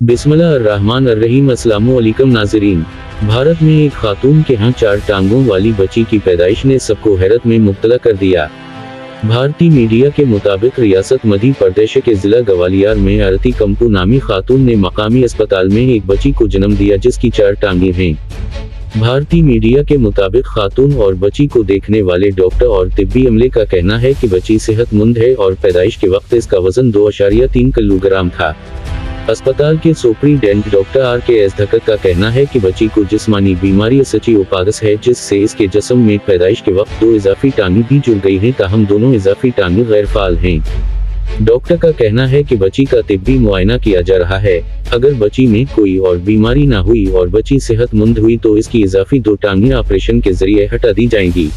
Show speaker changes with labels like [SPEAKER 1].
[SPEAKER 1] बिस्मिल्लाहिर्रहमानिर्रहीम। अस्सलामुअलैकुम नाज़रीन। भारत में एक खातून के यहाँ 4 टांगों वाली बच्ची की पैदाइश ने सबको हैरत में मुब्तला कर दिया। भारतीय मीडिया के मुताबिक रियासत मध्य प्रदेश के जिला ग्वालियर में आरती कंपू नामी खातून ने मकामी अस्पताल में एक बच्ची को जन्म दिया जिसकी 4 टांगें हैं। भारतीय मीडिया के मुताबिक खातून और बच्ची को देखने वाले डॉक्टर और तिब्बी अमले का कहना है कि बच्ची सेहतमंद है और पैदाइश के वक्त इसका वजन 2.3 किलोग्राम था। अस्पताल के सुपरिटेंडेंट डॉक्टर RKS धक्कड़ का कहना है कि बच्ची को जिस्मानी बीमारी स्चियोपागस है जिससे इसके जिस्म में पैदाइश के वक्त 2 इजाफी टांगें भी जुड़ गई हैं, ताहम दोनों इजाफी टांगें गैर फाल हैं। डॉक्टर का कहना है कि बच्ची का तिब्बी मुआयना किया जा रहा है। अगर बच्ची में कोई और बीमारी ना हुई और बच्ची सेहतमंद हुई तो इसकी इजाफी 2 टांगें ऑपरेशन के जरिए हटा दी जाएंगी।